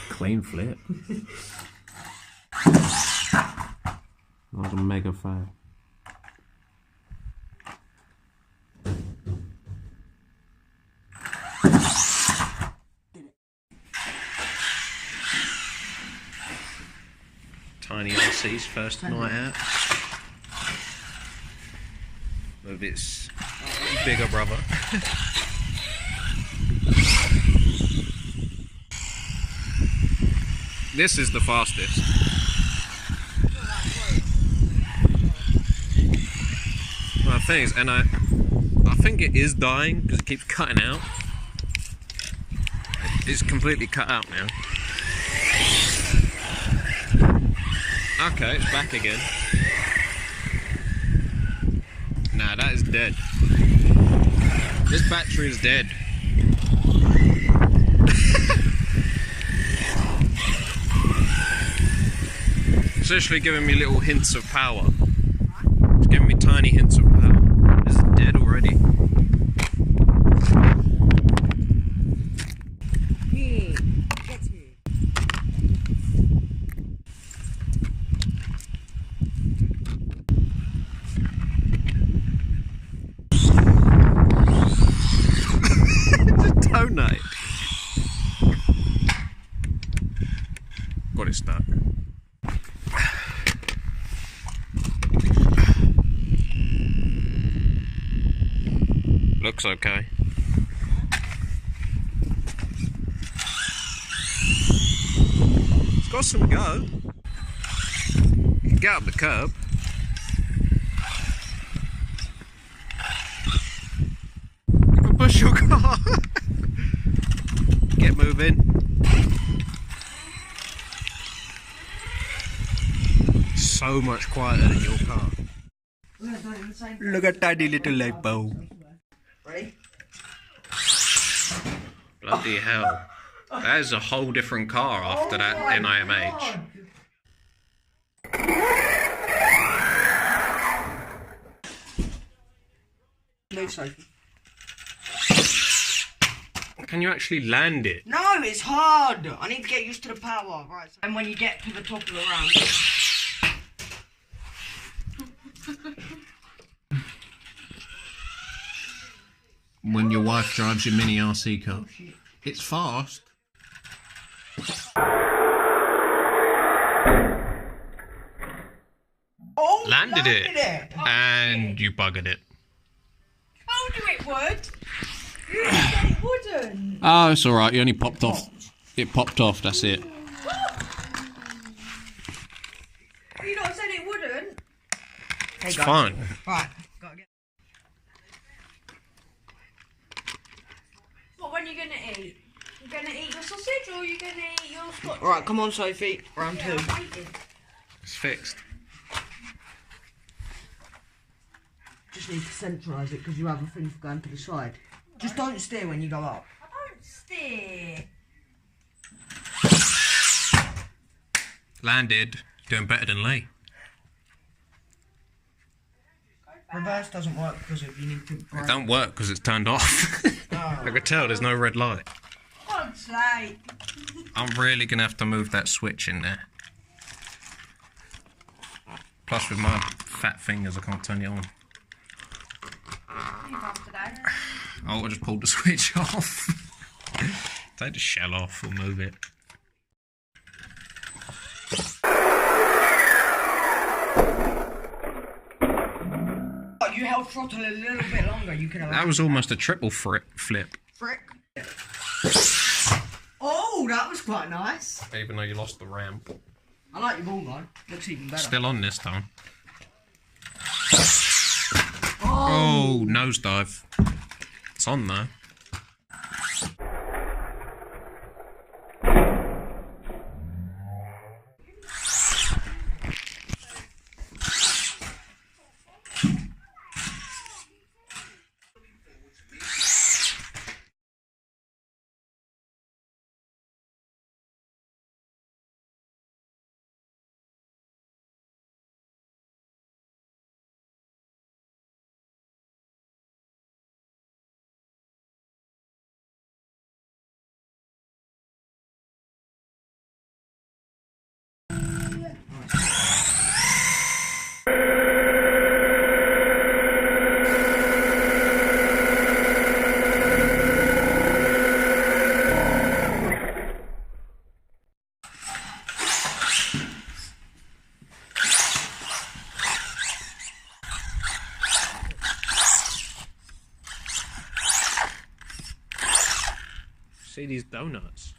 Clean flip. That was a mega fail. Tiny RC's first night out with its bigger brother. This is the fastest. Well, the thing is, and I think it is dying because it keeps cutting out. It's completely cut out now. Okay, it's back again. Nah, that is dead. This battery is dead. It's literally giving me little hints of power. It's giving me tiny hints of power. This is dead already. Here, get here. Just donate. Got it stuck. Looks okay. It's got some go. You can get up the curb. You can push your car. Get moving. So much quieter than your car. Look at tiny little light bulb. Ready? Bloody hell. That is a whole different car after that NIMH. Move, Sophie. Can you actually land it? No, it's hard. I need to get used to the power. Right. And when you get to the top of the ramp. When your wife drives your mini RC car. It's fast. Oh, Landed it. And you buggered it. Told you it would. You said it wouldn't. Oh, it's alright. You only popped off. It popped off, that's it. You not said it wouldn't. It's fine. Right. Gotta get. What, when are you going to eat? You going to eat your sausage or are you going to eat your scotch? Alright, come on, Sophie. Round two. I'm waiting. It's fixed. Just need to centralise it because you have a thing for going to the side. Just don't steer when you go up. I don't steer. Landed. Doing better than Lee. Reverse doesn't work because you need to. It don't work because it's turned off. I could tell there's no red light. God's sake. I'm really going to have to move that switch in there. Plus with my fat fingers I can't turn it on. You have today. Oh, I just pulled the switch off. Take the shell off, we'll move it. Oh, you held throttle a little bit longer, you could have. That was almost a triple flip. Frick. Oh, that was quite nice. Even though you lost the ramp. I like your ball though. Looks even better. Still on this time. Oh, nosedive. It's on though. See these donuts.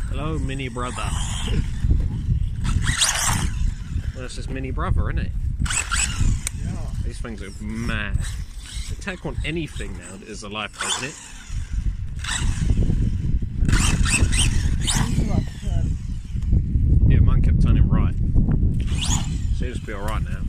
Hello, mini brother. Well, that's his mini brother, isn't it? Yeah. These things are mad. They take on anything now that is alive, doesn't it? Yeah, mine kept turning right. Seems to be alright now.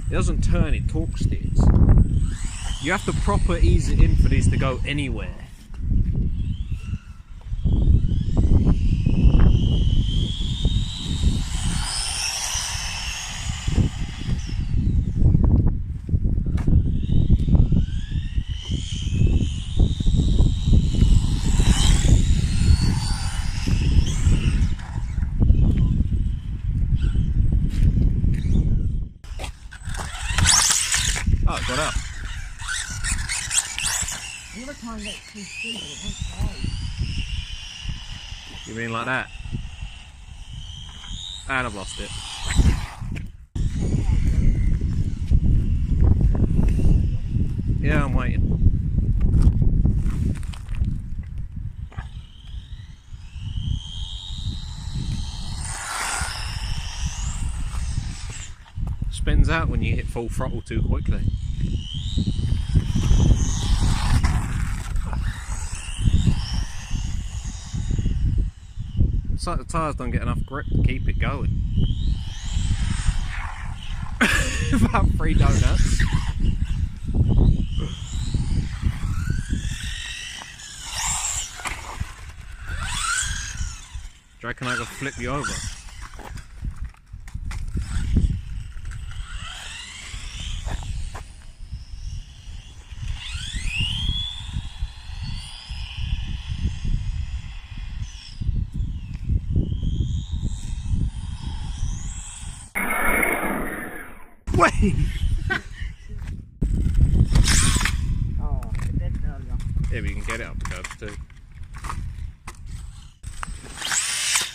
It doesn't turn, it torque steers. You have to proper ease it in for these to go anywhere. Oh, it got up. The other time that's too stupid, it won't go. You mean like that? And I've lost it. Yeah, I'm waiting. Spins out when you hit full throttle too quickly. It's like the tyres don't get enough grip to keep it going. About 3 donuts. Do you reckon I could flip you over? Wait! Oh, it did earlier. Yeah, but you can get it up the curbs too.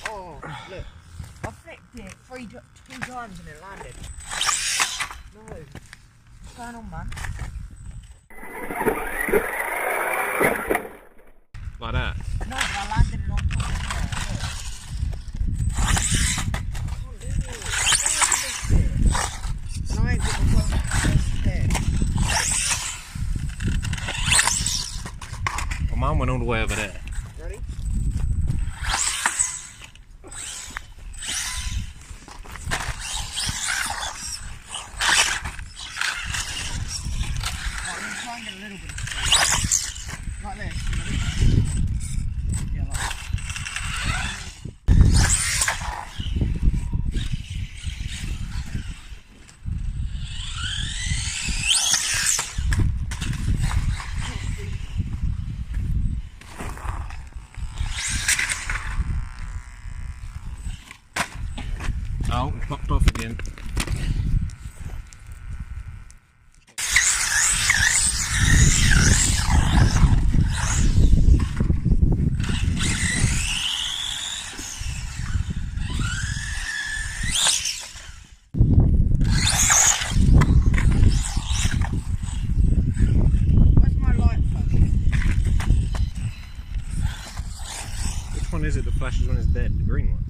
Oh, look. I flicked it two times and it landed. No. What's going on, man? Like that? No, but I landed it on top of the Well, mine went all the way over there. Ready? I'm going to try and get a little bit of space. Like this. Yeah, like that. Oh, it popped off again. Where's my light flashing? Which one is it that flashes when it's dead? The green one?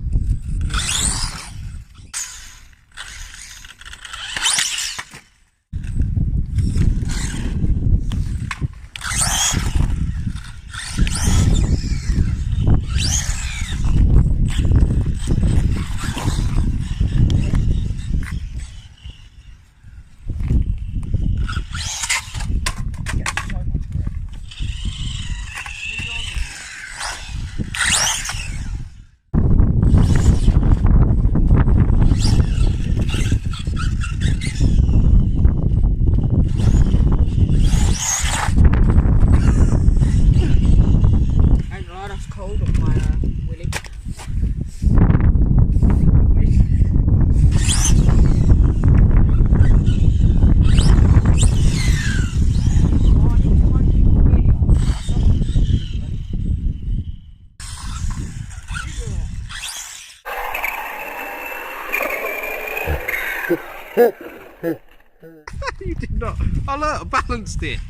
You did not. Oh look, I balanced it.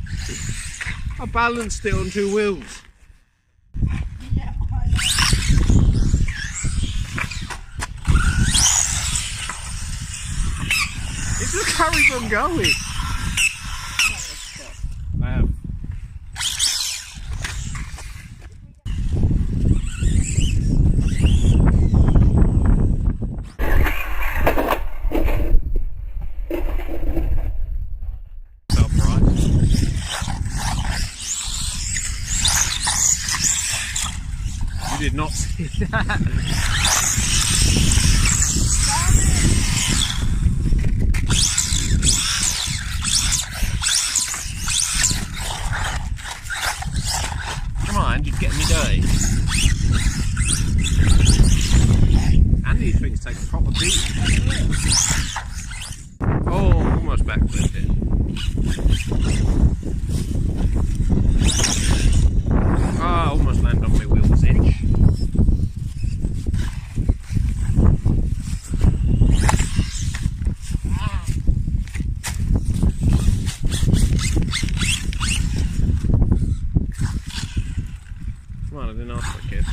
I balanced it on 2 wheels. Yeah, I know. It just carries on going. I have. You did not see that. Come on, you're getting me dirty. And these things take a proper beat. Oh, almost backflipped it. Ah, oh, almost landed on my wheel's edge. Come on, I didn't ask for a kid.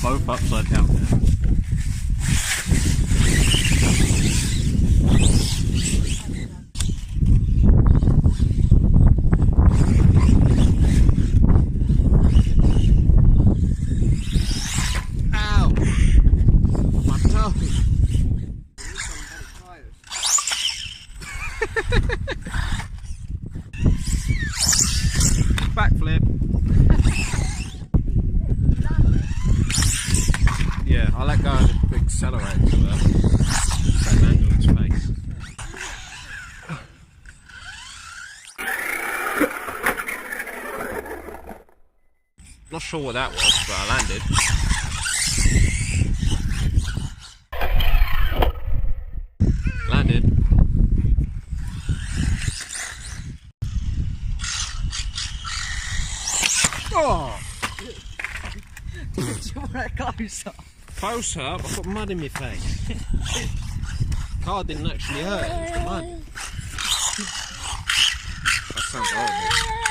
Both upside down now. Ow! My toe! Backflip. Yeah, I let go of the big accelerator so that landed on its face. Not sure what that was, but I landed. Landed. Oh! Do you want that closer? Close up, I've got mud in my face. Car didn't actually hurt, it was the mud. That sounds horrible.